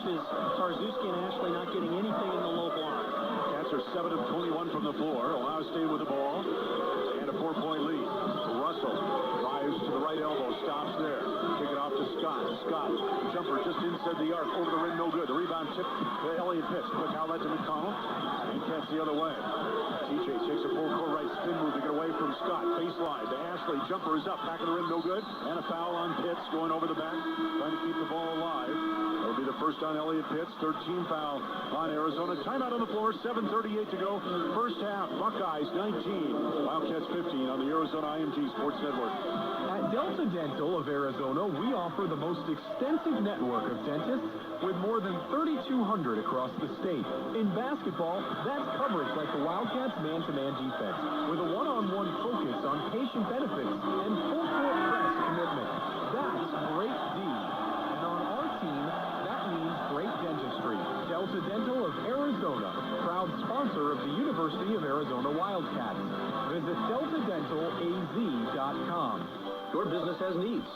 is Tarzuski and Ashley not getting anything in the low block. Cats are 7 of 21 from the floor. Ohio State with the ball. And a 4-point lead. Russell drives to the right elbow. Stops there. Kick it off to Scott. Scott, jumper just inside the arc. Over the rim, no good. The rebound tip to Elliott Pitts. Quick outlet to McConnell. And Cats the other way. TJ takes a full court right spin move to get away from Scott. Baseline to Ashley. Jumper is up. Back of the rim, no good. And a foul on Pitts going over the back. Trying to keep the ball alive. That'll be the first on Elliott Pitts. 13 foul on Arizona. Timeout on the floor. 7:38 to go. First half. Buckeyes 19. Wildcats 15 on the Arizona IMG Sports Network. At Delta Dental of Arizona, we offer the most extensive network of dentists with more than 3,200 across the state. In basketball, that's coverage like the Wildcats man-to-man defense, with a one-on-one focus on patient benefits and full-court press commitment. That's great D. And on our team, that means great dentistry. Delta Dental of Arizona, proud sponsor of the University of Arizona Wildcats. Visit deltadentalaz.com. Your business has needs.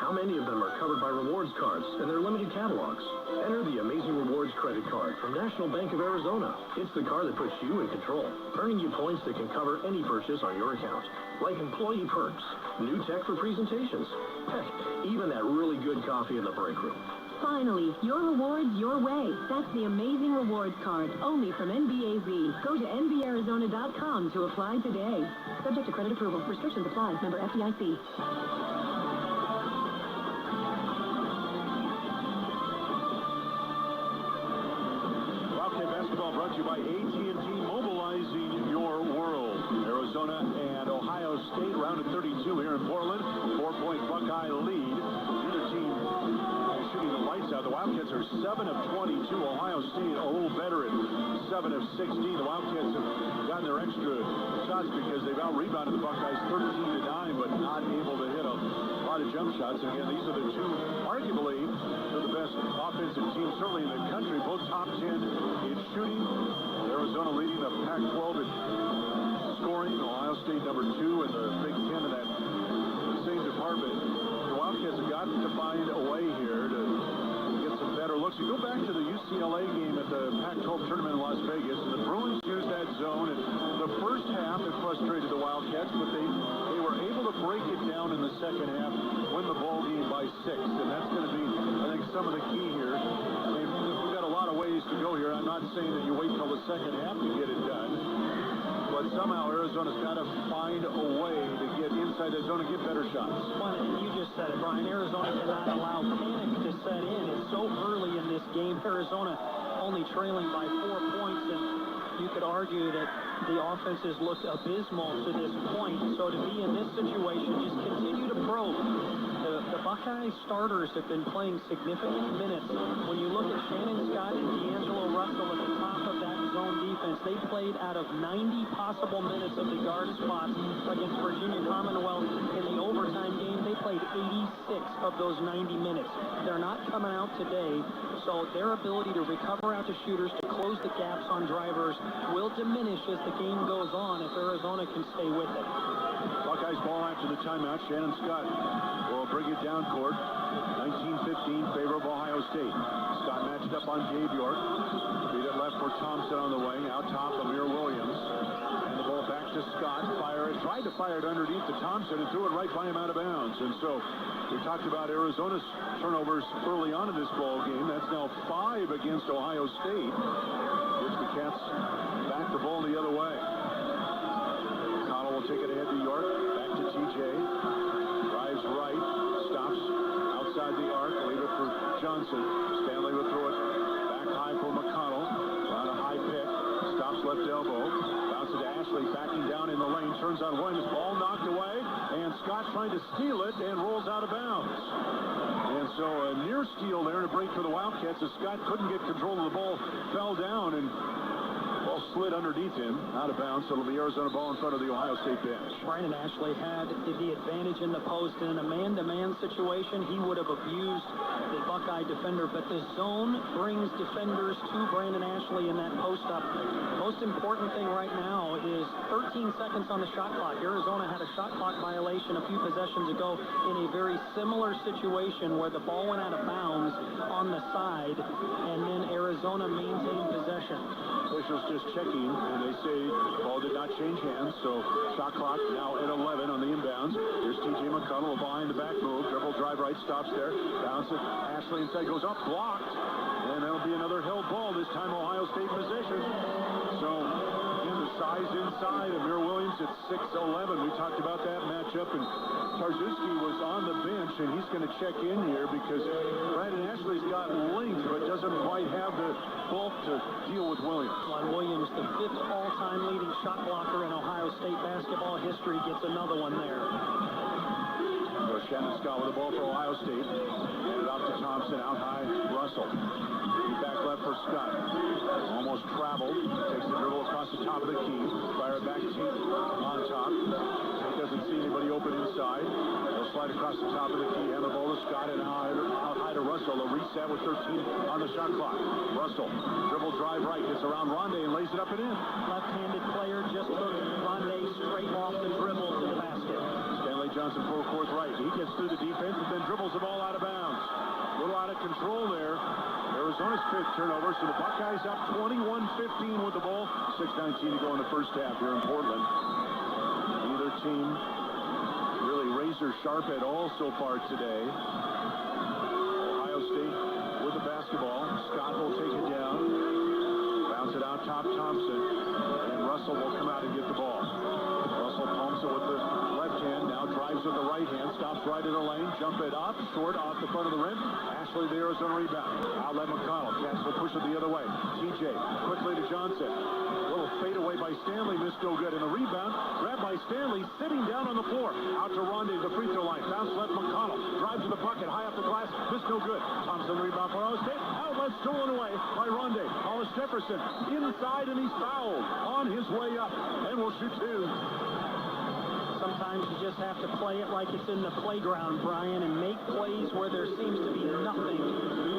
How many of them are covered by rewards cards and their limited catalogs? Enter the Amazing Rewards credit card from National Bank of Arizona. It's the card that puts you in control, earning you points that can cover any purchase on your account, like employee perks, new tech for presentations, heck, even that really good coffee in the break room. Finally, your rewards your way. That's the Amazing Rewards card, only from NBAZ. Go to nbarizona.com to apply today. Subject to credit approval. Restrictions apply. Member FDIC. Wildcat basketball brought to you by AT&T, mobilizing your world. Arizona and Ohio State, round of 32 here in Portland. 4-point Buckeye lead. Neither team shooting the lights out. The Wildcats are 7 of 22. Ohio State a little better at 7 of 16. The Wildcats have gotten their extra shots because they've out-rebounded the Buckeyes 13-9, but not able to hit a lot of jump shots. And again, these are the two, arguably, they're the best offensive teams, certainly in the country. Both top 10 in shooting. Arizona leading the Pac-12 in scoring. Ohio State number 2 in the Big Ten in that same department. The Wildcats have got to find a way here to get some better looks. You go back to the UCLA game at the Pac-12 tournament in Las Vegas, and the Bruins used that zone. And the first half, it frustrated the Wildcats, but they were able to break it down in the second half, win the ball game by 6. And that's going to be, I think, some of the key here. I mean, we've got a lot of ways to go here. I'm not saying that you wait till the second half to get it done. But somehow Arizona's got to find a way to get inside the zone and get better shots. Well, you just said it, Brian. Arizona cannot allow panic to set in. It's so early in this game. Arizona only trailing by 4 points, and you could argue that the offense has looked abysmal to this point. So to be in this situation, just continue to probe. The Buckeye starters have been playing significant minutes. When you look at Shannon Scott and D'Angelo Russell at the top of that zone defense, they played out of 90 possible minutes of the guard spots against Virginia Commonwealth. In the overtime game, they played 86 of those 90 minutes. They're not coming out today, so their ability to recover out to shooters, to close the gaps on drivers, will diminish as the game goes on if Arizona can stay with it. Buckeyes ball after the timeout. Shannon Scott will bring it down court. 19-15, favor of Ohio State. Scott matched up on Gabe York. Beat it left for Thompson on the wing. Out top, Amir Williams. And the ball back to Scott. Tried to fire it underneath to Thompson and threw it right by him out of bounds. And so we talked about Arizona's turnovers early on in this ball game. That's now 5 against Ohio State. Gives the Cats back the ball the other way. Connell will take it ahead to York. Back to TJ. Drives right. Stops outside the arc. Leave it for Johnson. Stanley will throw it back high for McConnell. On a high pick. Stops left elbow. Bounces to Ashley. Backing down in the lane. Turns on Williams. Ball knocked away. And Scott trying to steal it and rolls out of bounds. And so a near steal there and a break for the Wildcats as Scott couldn't get control of the ball. Fell down and Ball slid underneath him, out of bounds, so it'll be Arizona ball in front of the Ohio State bench. Brandon Ashley had the advantage in the post. In a man-to-man situation, he would have abused the Buckeye defender, but the zone brings defenders to Brandon Ashley in that post-up. Most important thing right now is 13 seconds on the shot clock. Arizona had a shot clock violation a few possessions ago in a very similar situation where the ball went out of bounds on the side, and then Arizona maintained possession. Officials just checking, and they say the ball did not change hands, so shot clock now at 11 on the inbounds. Here's T.J. McConnell, a behind-the-back move. Dribble, drive right, stops there. Bounce it. Ashley inside, goes up, blocked. And that'll be another held ball, this time Ohio State possession. So, again, the size inside. Amir Williams at 6'11". We talked about that matchup, and Tarzuski was on the bench, and he's going to check in here because Brandon Ashley's got length, but doesn't quite have the bulk to deal with Williams. Juan Williams, the 5th all-time leading shot blocker in Ohio State basketball history, gets another one there. So Shannon Scott with the ball for Ohio State. Handed off to Thompson, out high, Russell. Back left for Scott. Almost traveled. Takes the dribble across the top of the key. Fire it back to on top. He doesn't see anybody open inside. They'll slide across the top of the key. Hand the ball to Scott and out high to Russell. A reset with 13 on the shot clock. Russell, dribble drive right. Gets around Ronde and lays it up and in. Left-handed player just took Ronde straight off the dribble to the basket. Stanley Johnson full court right. He gets through the defense and then dribbles the ball out of bounds. A little out of control there. Arizona's 5th turnover, so the Buckeyes up 21-15 with the ball. 6:19 to go in the first half here in Portland. Neither team really razor sharp at all so far today. Ohio State with the basketball. Scott will take it down. Bounce it out top Thompson. And Russell will come out and get the ball. Russell pumps it with the left hand. Now drives with the right hand. Stops right in the lane. Jump it up. Short off the front of the rim. Ashley, the Arizona rebound. Outlet McConnell. Cats will push it the other way. TJ quickly to Johnson. A little fade away by Stanley. Missed no good. And the rebound grabbed by Stanley. Sitting down on the floor. Out to Ronde, the free throw line. Bounce left McConnell. Drive to the bucket. High up the glass. Missed no good. Thompson rebound for Ohio State. Outlet stolen away by Ronde. Hollis Jefferson inside, and he's fouled on his way up. And will shoot 2. Sometimes you just have to play it like it's in the playground, Brian, and make plays where there seems to be nothing.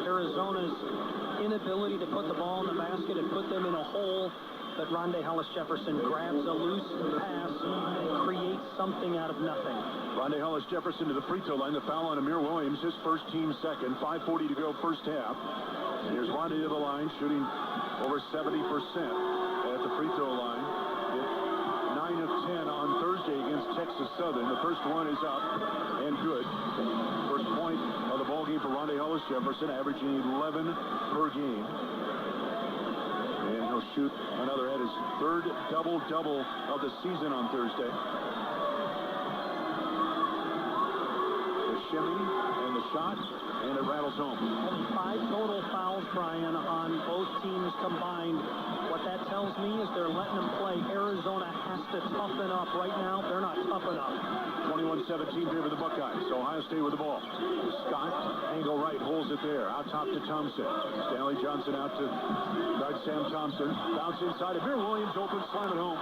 Arizona's inability to put the ball in the basket and put them in a hole, but Ronde Hollis Jefferson grabs a loose pass and creates something out of nothing. Ronde Hollis Jefferson to the free throw line. The foul on Amir Williams, his first, team second. 5:40 to go first half. Here's Ronde to the line, shooting over 70% at the free throw line. 9 of 10 on Thursday against Texas Southern. The first one is up and good. First point of the ball game for Ronde Hollis Jefferson, averaging 11 per game. And he'll shoot another at his 3rd double-double of the season on Thursday. The shimmy and the shot, and it rattles home. Only 5 total fouls, Brian, on both teams combined. What that tells me is they're letting them play. Arizona has to toughen up. Right now, they're not tough enough. 21-17 favor the Buckeyes. Ohio State with the ball. Scott, angle right, holds it there. Out top to Thompson. Stanley Johnson out to guard Sam Thompson. Bounce inside. Amir Williams open, slam it home.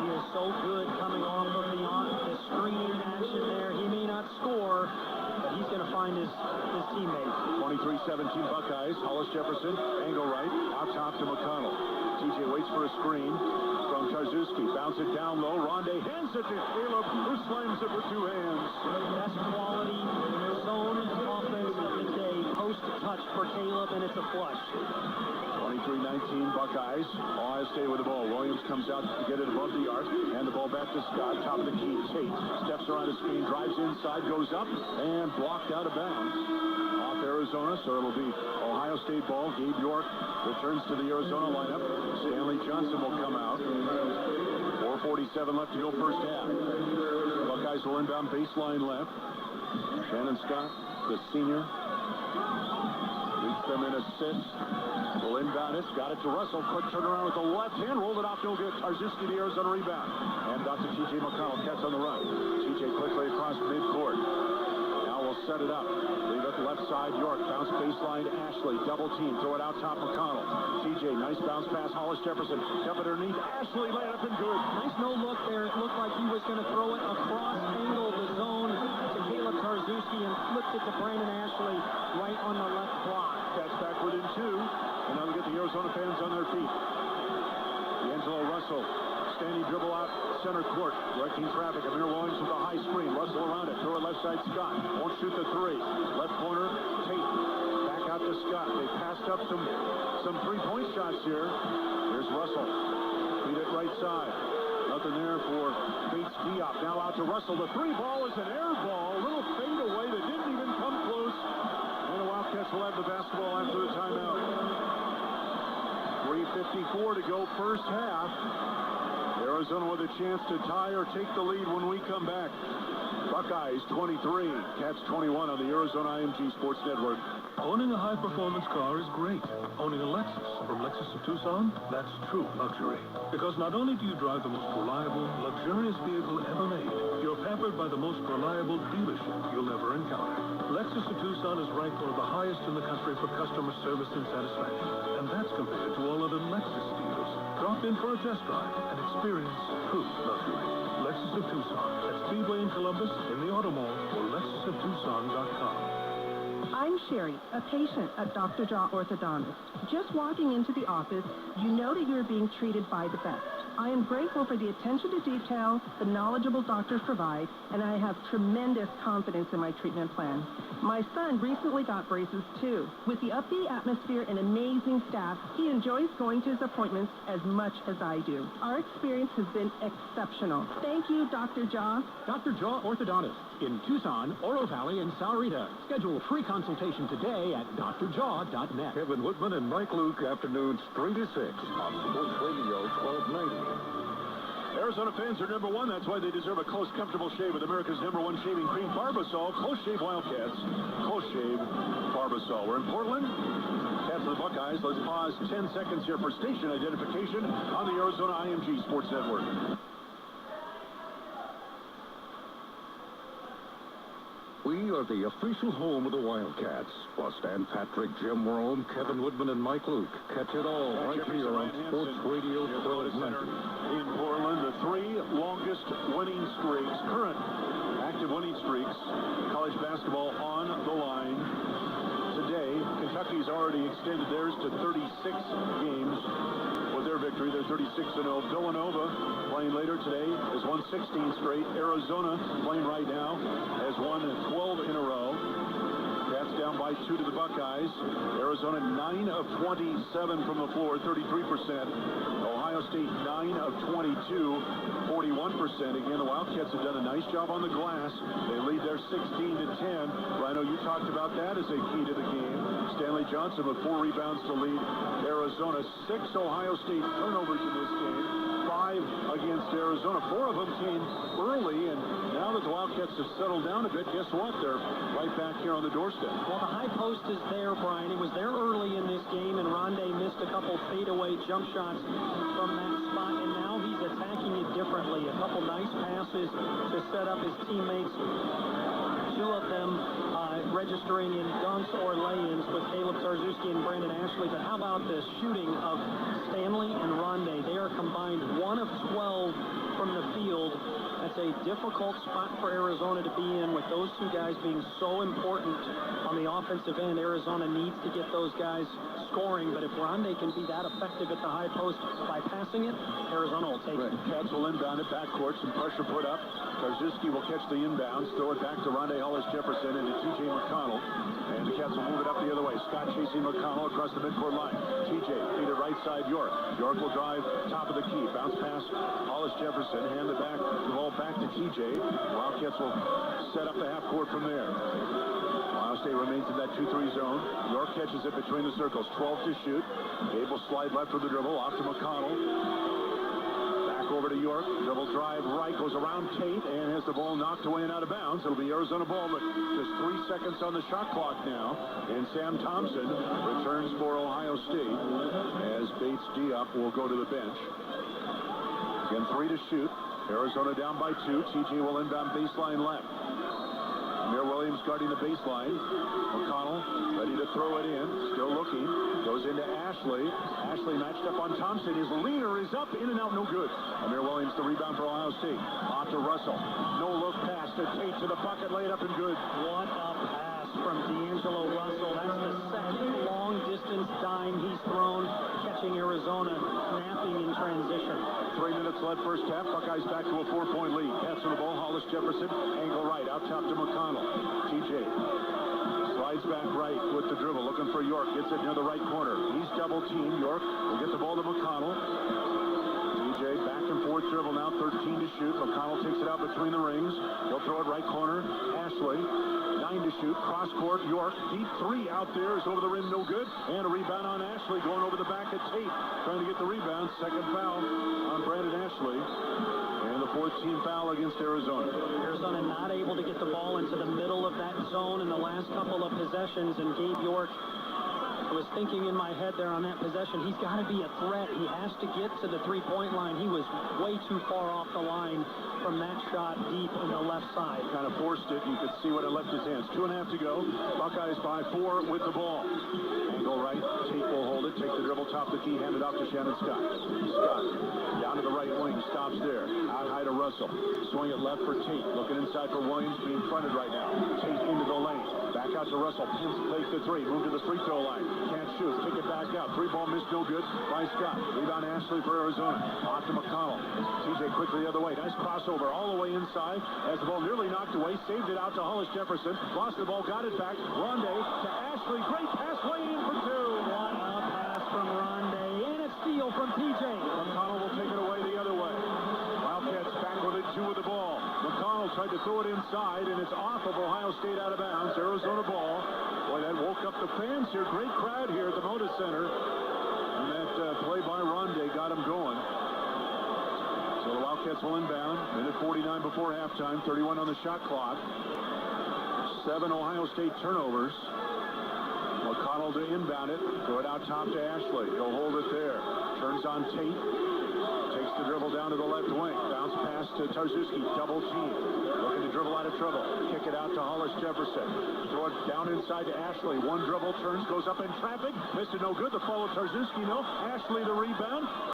He is so good coming off of the screen action there. He may not score, but he's going to find his teammates. 23-17 Buckeyes. Hollis Jefferson, angle right, out top to McConnell. TJ waits for a screen from Tarzuski. Bounce it down low. Ronde hands it to Caleb, who slams it with 2 hands. Best quality zone offense of the day. Post touch for Caleb, and it's a flush. 23-19 Buckeyes. Ohio State with the ball. Williams comes out to get it above the arc. And the ball back to Scott. Top of the key. Tate steps around the screen. Drives inside. Goes up. And blocked out of bounds. Off Arizona. So it'll be Ohio State ball. Gabe York returns to the Arizona lineup. Stanley Johnson will come out. 4:47 left to go first half. Buckeyes will inbound baseline left. Shannon Scott, the senior, leads them in assists. Will inbound it. Got it to Russell. Quick turnaround with the left hand. Rolled it off. No good. Tarzuski, the Arizona rebound. And out to T.J. McConnell. Catch on the run. T.J. quickly across midcourt. Now will set it up. Leave it left side, York. Bounce baseline, Ashley. Double team. Throw it out top, McConnell. TJ, nice bounce pass. Hollis Jefferson. Up underneath. Ashley, lay it up and good. Nice no look there. It looked like he was going to throw it across, angle the zone to Caleb Tarzewski and flipped it to Brandon Ashley right on the left block. That's back within 2. And now we get the Arizona fans on their feet. D'Angelo Russell. Standing dribble out center court. Directing traffic. Amir Williams with a high screen. Russell around it. Throw it left side, Scott. Won't shoot the 3. Left corner, Tate. Back out to Scott. They passed up some three-point shots here. Here's Russell. Feed it right side. Nothing there for Bates Diop. Now out to Russell. The 3 ball is an air ball. A little fade away that didn't even come close. And the Wildcats will have the basketball after the timeout. 3:54 to go first half. Arizona with a chance to tie or take the lead when we come back. Buckeyes 23, Cats 21 on the Arizona IMG Sports Network. Owning a high-performance car is great. Owning a Lexus from Lexus of Tucson, that's true luxury. Because not only do you drive the most reliable, luxurious vehicle ever made, you're pampered by the most reliable dealership you'll ever encounter. Lexus of Tucson is ranked one of the highest in the country for customer service and satisfaction. And that's compared to all other Lexus dealers. Drop in for a test drive and experience true luxury. Lexus of Tucson at Speedway in Columbus, in the Auto Mall, or LexusofTucson.com. I'm Sherry, a patient at Dr. Jaw Orthodontist. Just walking into the office, you know that you're being treated by the best. I am grateful for the attention to detail the knowledgeable doctors provide, and I have tremendous confidence in my treatment plan. My son recently got braces too. With the upbeat atmosphere and amazing staff, he enjoys going to his appointments as much as I do. Our experience has been exceptional. Thank you, Dr. Jaw. Dr. Jaw Orthodontist in Tucson, Oro Valley, and Sahuarita. Schedule a free consultation today at drjaw.net. Kevin Woodman and Mike Luke, afternoons 3 to 6 on Sports Radio 1290. Arizona fans are number 1. That's why they deserve a close, comfortable shave with America's #1 shaving cream, Barbasol. Close Shave Wildcats. Close Shave Barbasol. We're in Portland. Cats of the Buckeyes. Let's pause 10 seconds here for station identification on the Arizona IMG Sports Network. We are the official home of the Wildcats. Plus Dan Patrick, Jim Rome, Kevin Woodman, and Mike Luke. Catch it all right here on Sports Radio 1290. In Portland, the 3 longest winning streaks, current active winning streaks, college basketball on the line. Today, Kentucky's already extended theirs to 36 games with their victory. They're 36-0. Villanova, playing later today, has won 16 straight. Arizona, playing right now, has won 12 in a row. Cats down by 2 to the Buckeyes. Arizona 9 of 27 from the floor, 33%. Ohio State 9 of 22, 41%. Again, the Wildcats have done a nice job on the glass. They lead their 16-10. Rhino, you talked about that as a key to the game. Stanley Johnson with 4 rebounds to lead Arizona. 6 Ohio State turnovers in this game. 5 against Arizona. 4 of them came early, and now that the Wildcats have settled down a bit, guess what? They're right back here on the doorstep. Well, the high post is there, Brian. He was there early in this game, and Rondé missed a couple fadeaway jump shots from that spot, and now he's attacking it differently. A couple nice passes to set up his teammates. 2 of them registering in dunks or lay-ins with Caleb Tarzewski and Brandon Ashley. But how about the shooting of Stanley and Rondé? They are combined 1 of 12 from the field. That's a difficult spot for Arizona to be in with those 2 guys being so important on the offensive end. Arizona needs to get those guys scoring, but if Rondé can be that effective at the high post by passing it, Arizona will take it. Cats will inbound it backcourt. Some pressure put up. Tarzewski will catch the inbounds, throw it back to Rondé Hollis Jefferson and to TJ McConnell. And the Cats will move it up the other way. Scott chasing McConnell across the midcourt line. TJ feed it right side York. York will drive top of the key. Bounce pass Hollis Jefferson. Hand the ball back to TJ. Wildcats will set up the half court from there. Ohio State remains in that 2-3 zone. York catches it between the circles. 12 to shoot. Gabe will slide left with the dribble. Off to McConnell. Over to York, dribble drive right, goes around Tate and has the ball knocked away and out of bounds. It'll be Arizona ball, but just 3 seconds on the shot clock now. And Sam Thompson returns for Ohio State as Bates Diop will go to the bench. Again, 3 to shoot. Arizona down by 2. TJ will inbound baseline left. Amir Williams guarding the baseline. McConnell ready to throw it in. Still looking. Goes into Ashley. Ashley matched up on Thompson. His leaner is up. In and out. No good. Amir Williams the rebound for Ohio State. Off to Russell. No look pass to Tate to the bucket. Laid up and good. What a pass from D'Angelo Russell. That's the second long-distance dime he's thrown, catching Arizona snapping in transition. 3 minutes left first half. Buckeyes back to a 4-point lead. Pass on the ball. Hollis Jefferson. Angle right. Out top to McConnell. TJ slides back right with the dribble. Looking for York. Gets it near the right corner. He's double teamed. York will get the ball to McConnell. TJ back and forth dribble now. 13 to shoot. McConnell takes it out between the rings. He'll throw it right corner. Ashley. 9 to shoot. Cross court. York. Deep three out there is over the rim. No good. And a rebound on Ashley. Going over the back of Tate. Trying to get the rebound. Second foul on Brandon Ashley. And the 14th foul against Arizona. Arizona not able to get the ball into the middle of that zone in the last couple of possessions, and Gabe York, I was thinking in my head there on that possession, he's got to be a threat. He has to get to the three-point line. He was way too far off the line from that shot deep in the left side. Kind of forced it. You could see when it left his hands. 2.5 to go. Buckeyes by 4 with the ball. Angle right. Tate will hold it. Take the dribble, top the key, hand it off to Shannon Scott. Scott down to the right wing. Stops there. Out high to Russell. Swing it left for Tate. Looking inside for Williams. Being fronted right now. Tate into the lane. Back out to Russell. Pins plays the three. Move to the free throw line. Can't shoot. Kick it back out. Three ball missed. No good by Scott. Rebound Ashley for Arizona. Off to McConnell. TJ quickly the other way. Nice crossover all the way inside as the ball nearly knocked away. Saved it out to Hollis Jefferson. Lost the ball. Got it back. Ronde to Ashley. Great pass. Way in for two. What a pass from Ronde. And a steal from TJ. McConnell will take it away the other way. Wildcats back with it. 2 with the ball. McConnell tried to throw it inside, and it's off of Ohio State out of bounds. Arizona ball. Boy, that woke up the fans here. Great crowd here at the Moda Center. And that play by Ronde got him going. So the Wildcats will inbound. Minute 49 before halftime. 31 on the shot clock. 7 Ohio State turnovers. McConnell to inbound it. Throw it out top to Ashley. He'll hold it there. Turns on Tate. Takes the dribble down to the left wing. Bounce pass to Tarzuski. Double team. Looking to dribble out of trouble. Kick it out to Hollis Jefferson. Throw it down inside to Ashley. One dribble turns. Goes up in traffic. Missed it no good. The follow Tarzuski. No. Ashley the rebound.